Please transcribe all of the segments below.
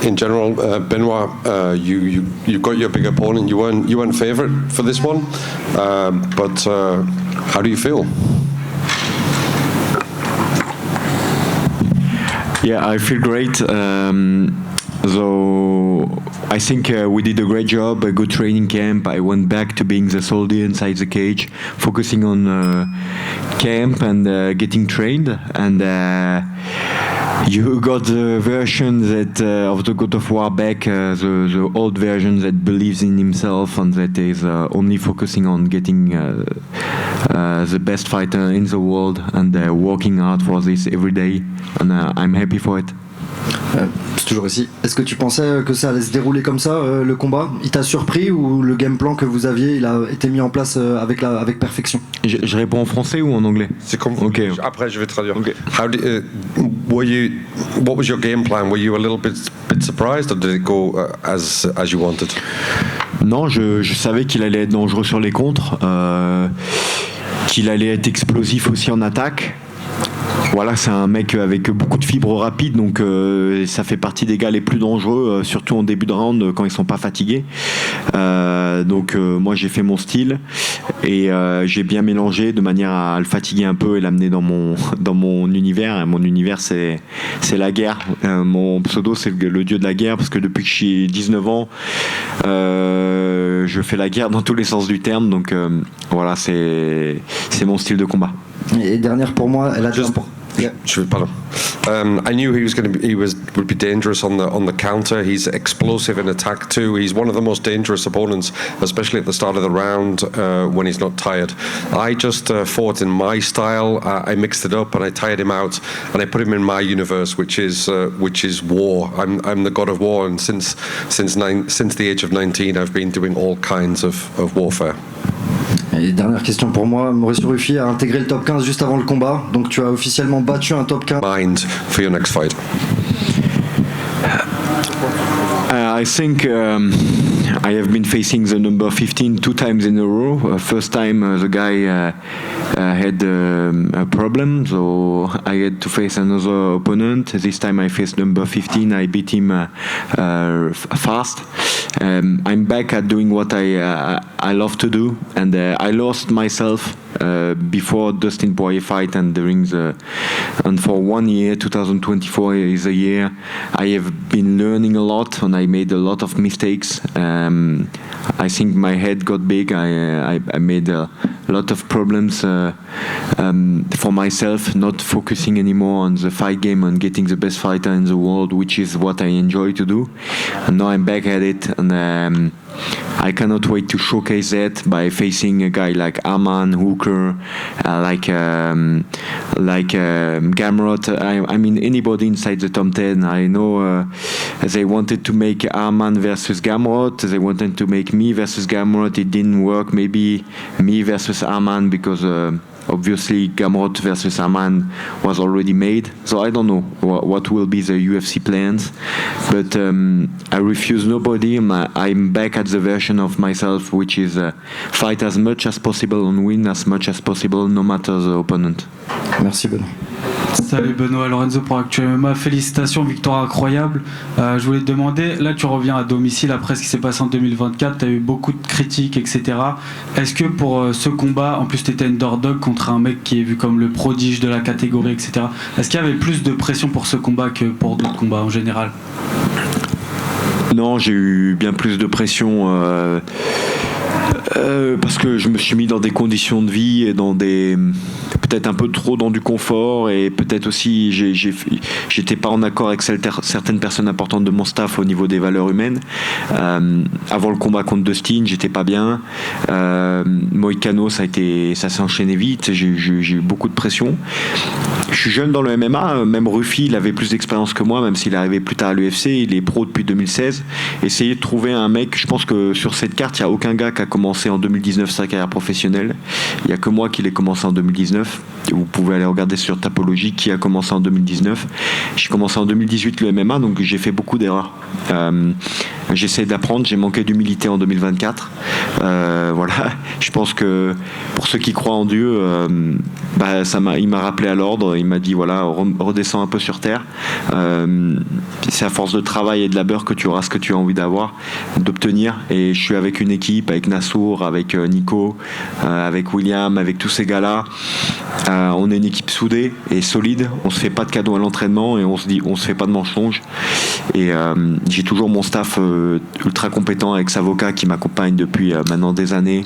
In general, Benoit, you got your big opponent. You weren't favourite for this one, but how do you feel? Yeah, I feel great. So I think we did a great job, a good training camp. I went back to being the soldier inside the cage, focusing on camp and getting trained. And you got the version that of the God of War back, the old version that believes in himself and that is only focusing on getting the best fighter in the world and working hard for this every day. And I'm happy for it. C'est toujours ici. Est-ce que tu pensais que ça allait se dérouler comme ça, le combat? Il t'a surpris ou le game plan que vous aviez, il a été mis en place avec perfection? Je réponds en français ou en anglais? C'est comme. Okay. Après, je vais traduire. Okay. What was your game plan? Were you a little bit surprised, or did it go as you wanted? Non, je savais qu'il allait être dangereux sur les contres, qu'il allait être explosif aussi en attaque. Voilà, c'est un mec avec beaucoup de fibres rapides, donc ça fait partie des gars les plus dangereux, surtout en début de round quand ils sont pas fatigués. Donc moi j'ai fait mon style et j'ai bien mélangé de manière à le fatiguer un peu et l'amener dans mon univers. Et mon univers c'est la guerre. Mon pseudo c'est le dieu de la guerre parce que depuis que j'ai 19 ans, je fais la guerre dans tous les sens du terme. Donc voilà, c'est mon style de combat. Et dernière pour moi, elle a Yeah. Pardon. I knew he would be dangerous on the counter. He's explosive in attack too. He's one of the most dangerous opponents, especially at the start of the round when he's not tired. I just fought in my style. I mixed it up and I tired him out and I put him in my universe, which is war. I'm the god of war, and since the age of 19, I've been doing all kinds of warfare. Et dernière question pour moi, Mauricio Ruffi a intégré le top 15 juste avant le combat, donc tu as officiellement battu un top 15. Mind for your next fight. I think I have been facing the number 15 two times in a row. First time the guy had a problem, so I had to face another opponent. This time I faced number 15. I beat him fast. I'm back at doing what I love to do, and I lost myself before Dustin Poirier fight and for 1 year, 2024 is a year I have been learning a lot and I made a lot of mistakes. I think my head got big. I made a lot of problems for myself, not focusing anymore on the fight game and getting the best fighter in the world, which is what I enjoy to do. And now I'm back at it, and I cannot wait to showcase that by facing a guy like Arman, Hooker, like Gamrot. I mean anybody inside the top 10. I know they wanted to make Arman versus Gamrot. They wanted to make me versus Gamrot. It didn't work. Maybe me versus Arman because obviously Gamrot versus Arman was already made. So I don't know what will be the UFC plans. But I refuse nobody. I'm back at the version of myself which is fight as much as possible and win as much as possible no matter the opponent. Merci Benoît. Salut Benoît Lorenzo pour Actu MMA, félicitations, victoire incroyable. Je voulais te demander, là tu reviens à domicile après ce qui s'est passé en 2024, tu as eu beaucoup de critiques, etc. Est-ce que pour ce combat, en plus tu étais underdog contre un mec qui est vu comme le prodige de la catégorie, etc. Est-ce qu'il y avait plus de pression pour ce combat que pour d'autres combats en général? Non, j'ai eu bien plus de pression parce que je me suis mis dans des conditions de vie et dans des peut-être un peu trop dans du confort, et peut-être aussi j'étais pas en accord avec certaines personnes importantes de mon staff au niveau des valeurs humaines. Avant le combat contre Dustin, j'étais pas bien. Moïcano, ça s'est enchaîné vite. J'ai eu beaucoup de pression. Je suis jeune dans le MMA, même Ruffi, il avait plus d'expérience que moi, même s'il est arrivé plus tard à l'UFC, il est pro depuis 2016. Essayer de trouver un mec, je pense que sur cette carte, il n'y a aucun gars qui a commencé en 2019 sa carrière professionnelle. Il n'y a que moi qui l'ai commencé en 2019. Vous pouvez aller regarder sur Tapology qui a commencé en 2019. J'ai commencé en 2018 le MMA, donc j'ai fait beaucoup d'erreurs. J'essaie d'apprendre, j'ai manqué d'humilité en 2024. Voilà, je pense que pour ceux qui croient en Dieu, il m'a rappelé à l'ordre, il m'a dit voilà, redescends un peu sur terre. C'est à force de travail et de labeur que tu auras ce que tu as envie d'obtenir. Et je suis avec une équipe, avec Nassour, avec Nico, avec William, avec tous ces gars-là. On est une équipe soudée et solide. On se fait pas de cadeaux à l'entraînement et on se fait pas de mensonges. Et j'ai toujours mon staff ultra compétent, avec Savoca qui m'accompagne depuis maintenant des années,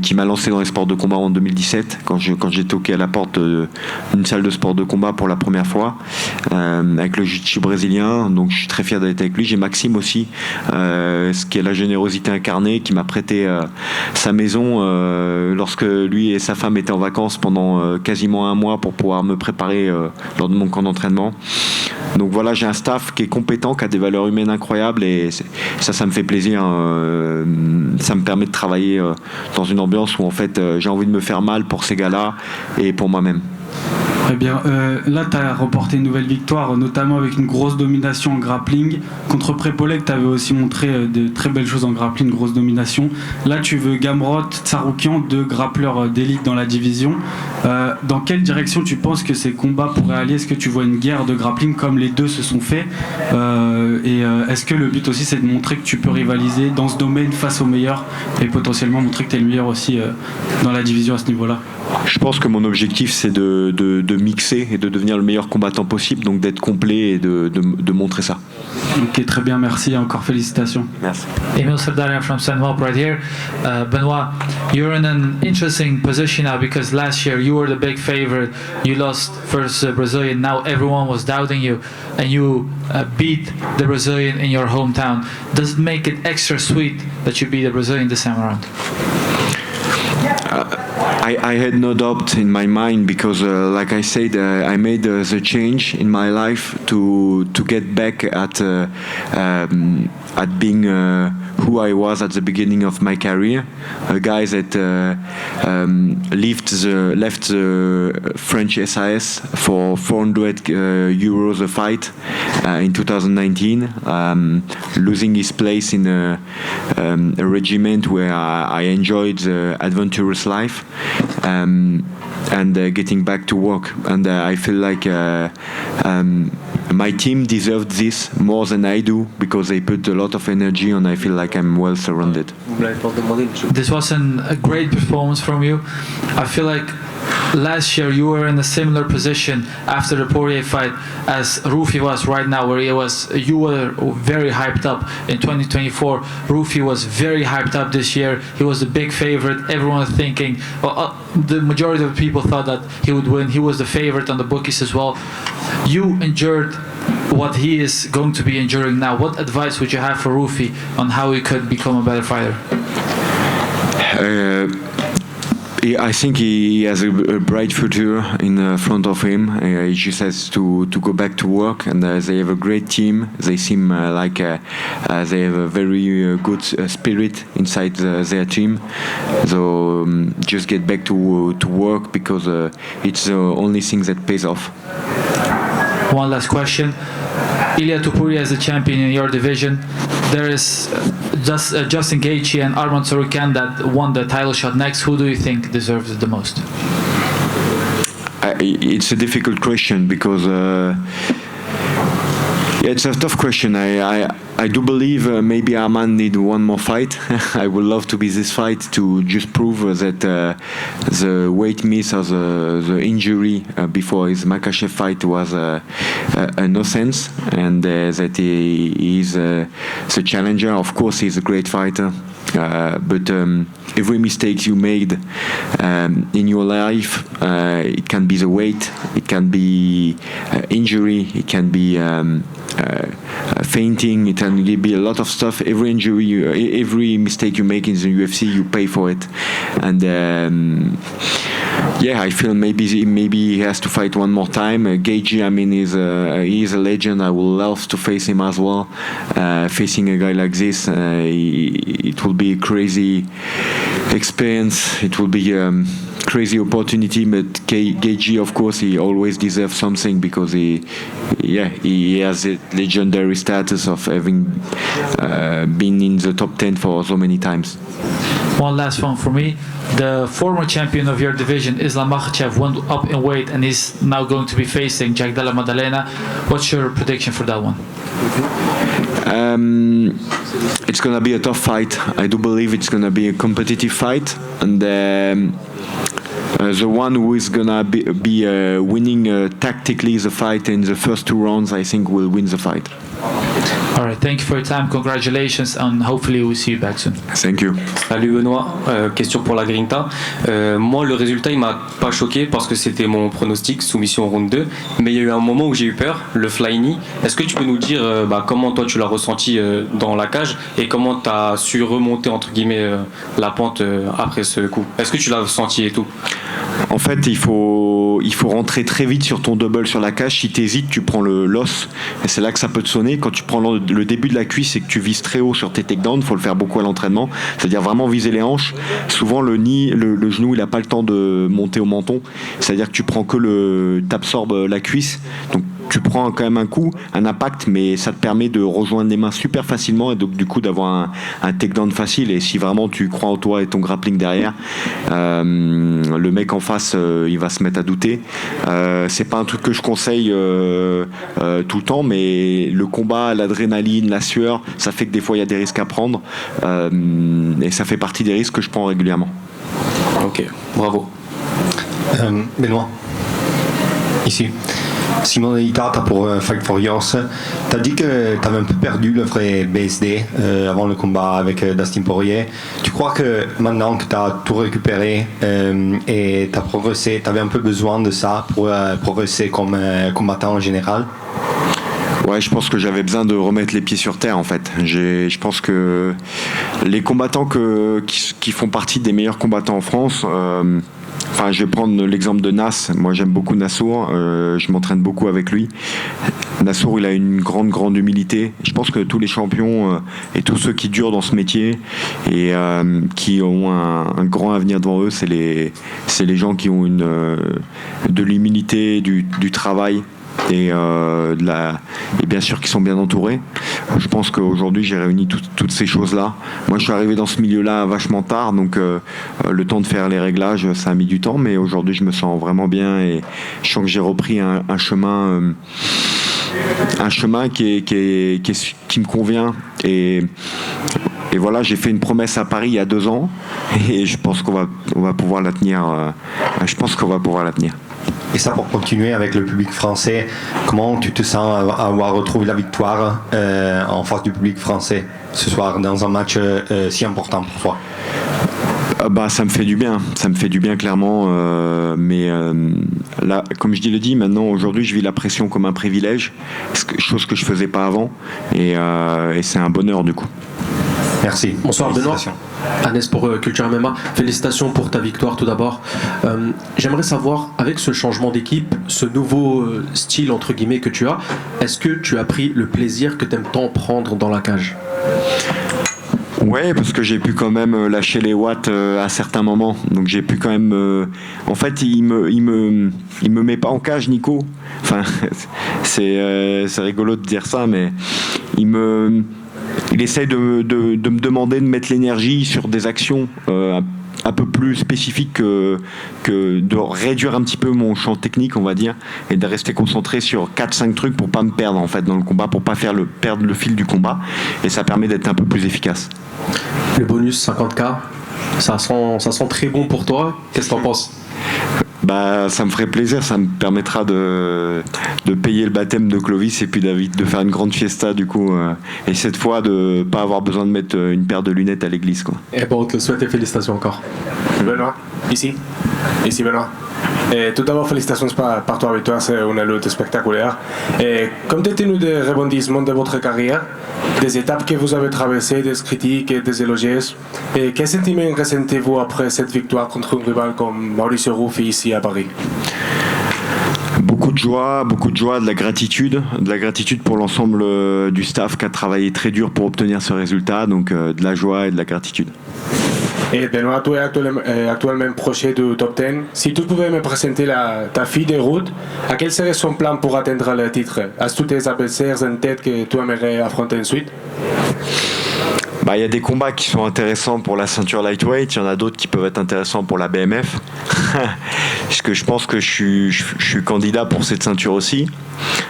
qui m'a lancé dans les sports de combat en 2017 quand j'ai toqué à la porte d'une salle de sport de combat pour la première fois, avec le jiu-jitsu brésilien. Donc je suis très fier d'être avec lui. J'ai Maxime aussi, ce qui est la générosité incarnée, qui m'a prêté sa maison lorsque lui et sa femme étaient en vacances pendant quasiment un mois pour pouvoir me préparer lors de mon camp d'entraînement. Donc voilà, j'ai un staff qui est compétent, qui a des valeurs humaines incroyables, et ça me fait plaisir. Ça me permet de travailler dans une ambiance où en fait j'ai envie de me faire mal pour ces gars-là et pour moi-même. Très bien. Là, tu as remporté une nouvelle victoire, notamment avec une grosse domination en grappling. Contre Prepolek, tu avais aussi montré de très belles choses en grappling, une grosse domination. Là, tu veux Gamrot, Tsarukyan, deux grappleurs d'élite dans la division. Dans quelle direction tu penses que ces combats pourraient aller? Est-ce que tu vois une guerre de grappling comme les deux se sont faits? Est-ce que le but aussi, c'est de montrer que tu peux rivaliser dans ce domaine face aux meilleurs et potentiellement montrer que tu es le meilleur aussi dans la division à ce niveau-là? Je pense que mon objectif, c'est de mixer et de devenir le meilleur combattant possible, donc d'être complet et de montrer ça. Ok, très bien, merci, encore félicitations. Merci. Emil Sardarian from Sunwell right here. Benoit, you're in an interesting position now because last year you were the big favorite. You lost first Brazilian, now everyone was doubting you, and you beat the Brazilian in your hometown. Does it make it extra sweet that you beat the Brazilian this time around? I had no doubt in my mind because, like I said, I made the change in my life to get back at being who I was at the beginning of my career, a guy that left the French SAS for 400 euros a fight in 2019, losing his place in a regiment where I enjoyed the adventurous life. And getting back to work, and I feel like my team deserved this more than I do because they put a lot of energy, and I feel like I'm well surrounded. This wasn't a great performance from you. I feel like last year you were in a similar position after the Poirier fight as Rufi was right now, where you were very hyped up in 2024. Rufi was very hyped up this year. He was the big favorite. Everyone was thinking, the majority of people thought that he would win. He was the favorite on the bookies as well. You endured what he is going to be enduring now. What advice would you have for Rufi on how he could become a better fighter? I think he has a bright future in front of him. He just has to go back to work, and they have a great team. They seem like they have a very good spirit inside their team. So just get back to work because it's the only thing that pays off. One last question. Ilia Topuria is the champion in your division. There is Justin Gaethje and Arman Tsarukyan that won the title shot next. Who do you think deserves it the most? It's a difficult question because it's a tough question. I do believe maybe Arman need one more fight. I would love to be this fight to just prove that the weight miss or the injury before his Makhachev fight was a nonsense, and that he is the challenger. Of course, he's a great fighter. But every mistake you made in your life, it can be the weight, it can be injury, it can be fainting, it can be a lot of stuff. Every injury, every mistake you make in the UFC, you pay for it. And I feel maybe he has to fight one more time. Gaethje, I mean, he is a legend. I would love to face him as well. Facing a guy like this, it will be a crazy experience. It will be crazy opportunity, but Gaethje, of course, he always deserves something because he has a legendary status of having been in the top 10 for so many times. One last one for me. The former champion of your division, Islam Makhachev, went up in weight and is now going to be facing Jack Della Maddalena. What's your prediction for that one? It's going to be a tough fight. I do believe it's going to be a competitive fight, and the one who is going to be winning tactically the fight in the first 2 rounds, I think, will win the fight. All right, thank you for your time. Congratulations, and hopefully we'll see you back soon. Thank you. Salut Benoît, question pour la Grinta. Moi, le résultat, il m'a pas choqué parce que c'était mon pronostic, soumission au round 2. Mais il y a eu un moment où j'ai eu peur, le fly knee. Est-ce que tu peux nous dire comment toi tu l'as ressenti dans la cage et comment tu as su remonter entre guillemets la pente après ce coup? Est-ce que tu l'as senti et tout? En fait, il faut rentrer très vite sur ton double sur la cage. Si tu hésites, tu prends l'os et c'est là que ça peut te sonner. Quand tu prends le début de la cuisse et que tu vises très haut sur tes takedowns, il faut le faire beaucoup à l'entraînement. C'est-à-dire vraiment viser les hanches. Souvent, le genou, il n'a pas le temps de monter au menton. C'est-à-dire que tu prends t'absorbes la cuisse. Donc, tu prends quand même un coup, un impact, mais ça te permet de rejoindre les mains super facilement et donc du coup d'avoir un takedown facile. Et si vraiment tu crois en toi et ton grappling derrière, le mec en face, il va se mettre à douter. C'est pas un truc que je conseille tout le temps, mais le combat, l'adrénaline, la sueur, ça fait que des fois il y a des risques à prendre et ça fait partie des risques que je prends régulièrement. Ok, bravo. Benoît, ici. Simon Ita, pour Fight for Yours, tu as dit que tu avais un peu perdu le vrai BSD avant le combat avec Dustin Poirier. Tu crois que maintenant que tu as tout récupéré et tu as progressé, tu avais un peu besoin de ça pour progresser comme combattant en général? Ouais, je pense que j'avais besoin de remettre les pieds sur terre en fait. Je pense que les combattants qui font partie des meilleurs combattants en France, je vais prendre l'exemple de Nas. Moi, j'aime beaucoup Nassour. Je m'entraîne beaucoup avec lui. Nassour, il a une grande humilité. Je pense que tous les champions et tous ceux qui durent dans ce métier et qui ont un grand avenir devant eux, c'est les gens qui ont de l'humilité, du travail. Et bien sûr qu'ils sont bien entourés. Je pense qu'aujourd'hui j'ai réuni toutes ces choses-là. Moi je suis arrivé dans ce milieu-là vachement tard, donc le temps de faire les réglages, ça a mis du temps, mais aujourd'hui je me sens vraiment bien et je sens que j'ai repris un chemin qui me convient. Et voilà, j'ai fait une promesse à Paris il y a 2 ans et je pense qu'on va pouvoir la tenir. Et ça, pour continuer avec le public français, comment tu te sens avoir retrouvé la victoire en face du public français ce soir dans un match si important pour toi? Ça me fait du bien clairement, mais là, comme je l'ai dit, maintenant aujourd'hui je vis la pression comme un privilège, chose que je faisais pas avant, et c'est un bonheur du coup. Merci. Bonsoir Benoît. Agnès pour Culture MMA. Félicitations pour ta victoire tout d'abord. J'aimerais savoir, avec ce changement d'équipe, ce nouveau style entre guillemets que tu as, est-ce que tu as pris le plaisir que tu aimes tant prendre dans la cage? Ouais, parce que j'ai pu quand même lâcher les watts à certains moments. Donc j'ai pu quand même. En fait, il me met pas en cage, Nico. Enfin, c'est rigolo de dire ça, mais il essaye de me demander de mettre l'énergie sur des actions un peu plus spécifiques que de réduire un petit peu mon champ technique, on va dire, et de rester concentré sur 4-5 trucs pour pas me perdre en fait dans le combat, pour pas perdre le fil du combat, et ça permet d'être un peu plus efficace. Le bonus 50K, ça sent très bon pour toi. Qu'est-ce que t'en penses? Ça me ferait plaisir, ça me permettra de payer le baptême de Clovis et puis David, de faire une grande fiesta du coup, et cette fois de pas avoir besoin de mettre une paire de lunettes à l'église quoi. Et bon, on te le souhaite et félicitations encore. Benoît, ici Benoît. Et tout d'abord, félicitations par ta victoire, c'est une lutte spectaculaire. Et comptez-nous des rebondissements de votre carrière, des étapes que vous avez traversées, des critiques et des éloges. Et quel sentiment ressentez-vous après cette victoire contre un rival comme Mauricio Ruffi ici à Paris? Beaucoup de joie, de la gratitude pour l'ensemble du staff qui a travaillé très dur pour obtenir ce résultat, donc de la joie et de la gratitude. Et Benoît, tu es actuellement proche du top 10. Si tu pouvais me présenter ta fille de route, à quel serait son plan pour atteindre le titre? As-tu tes adversaires en tête que tu aimerais affronter ensuite? Bah, il y a des combats qui sont intéressants pour la ceinture lightweight, il y en a d'autres qui peuvent être intéressants pour la BMF. Parce que je pense que je suis candidat pour cette ceinture aussi.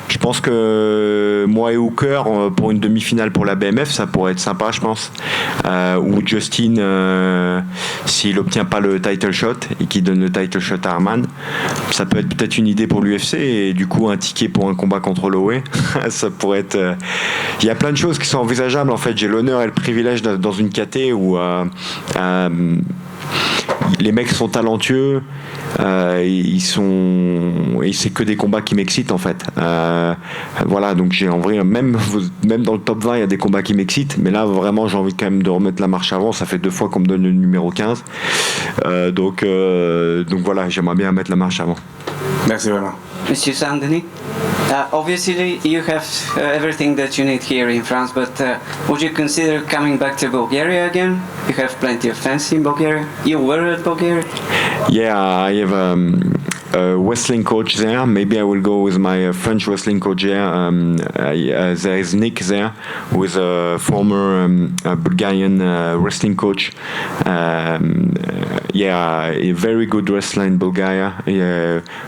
Je pense que moi et Hooker, pour une demi-finale pour la BMF, ça pourrait être sympa, je pense. Ou Justin, s'il n'obtient pas le title shot et qu'il donne le title shot à Arman, ça peut être peut-être une idée pour l'UFC et du coup un ticket pour un combat contre Lowe. Ça pourrait être. Il y a plein de choses qui sont envisageables en fait. J'ai l'honneur et le privilège dans une KT où les mecs sont talentueux, et c'est que des combats qui m'excitent en fait. Voilà, donc j'ai en vrai, même dans le top 20, il y a des combats qui m'excitent, mais là vraiment j'ai envie quand même de remettre la marche avant. Ça fait 2 fois qu'on me donne le numéro 15, donc voilà, j'aimerais bien mettre la marche avant. Merci vraiment. Monsieur Saint-Denis, obviously you have everything that you need here in France, but would you consider coming back to Bulgaria again? You have plenty of fans in Bulgaria. You were at Bulgaria? Yeah, I have a wrestling coach there. Maybe I will go with my French wrestling coach there. There is Nick there, who is a former Bulgarian wrestling coach. Yeah, a very good wrestler in Bulgaria.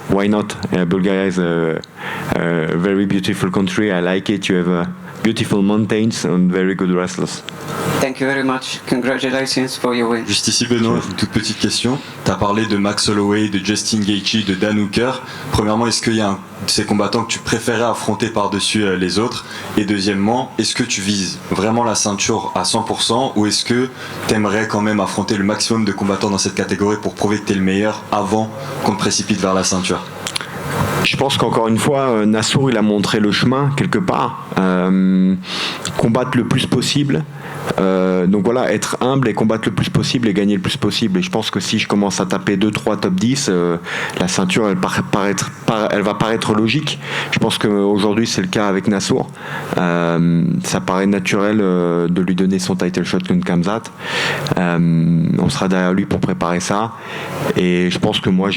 Why not? Bulgaria is a very beautiful country. I like it. You have beautiful mountains and very good wrestlers. Thank you very much. Congratulations for your win. Juste ici, Benoît, une toute petite question. Tu as parlé de Max Holloway, de Justin Gaethje, de Dan Hooker. Premièrement, est-ce qu'il y a un de ces combattants que tu préférais affronter par-dessus les autres? Et deuxièmement, est-ce que tu vises vraiment la ceinture à 100% ou est-ce que tu aimerais quand même affronter le maximum de combattants dans cette catégorie pour prouver que tu es le meilleur avant qu'on te précipite vers la ceinture? Je pense qu'encore une fois, Nassour, il a montré le chemin quelque part. Combattre le plus possible. Donc voilà, être humble et combattre le plus possible et gagner le plus possible. Et je pense que si je commence à taper 2-3 top 10, la ceinture, elle va paraître logique. Je pense qu'aujourd'hui, c'est le cas avec Nassour. Ça paraît naturel de lui donner son title shot contre Khamzat. On sera derrière lui pour préparer ça. Et je pense que moi,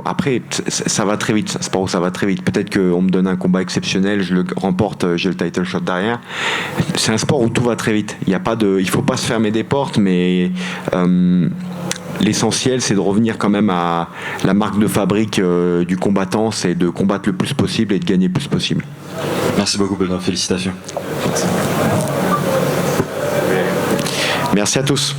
après, ça va très vite. C'est pas où ça va très vite. Peut-être qu'on me donne un combat exceptionnel, je le remporte, j'ai le title shot derrière. C'est un sport où tout va très vite. Il faut pas se fermer des portes, mais l'essentiel, c'est de revenir quand même à la marque de fabrique du combattant, c'est de combattre le plus possible et de gagner le plus possible. Merci beaucoup, Benoît. Félicitations. Merci à tous.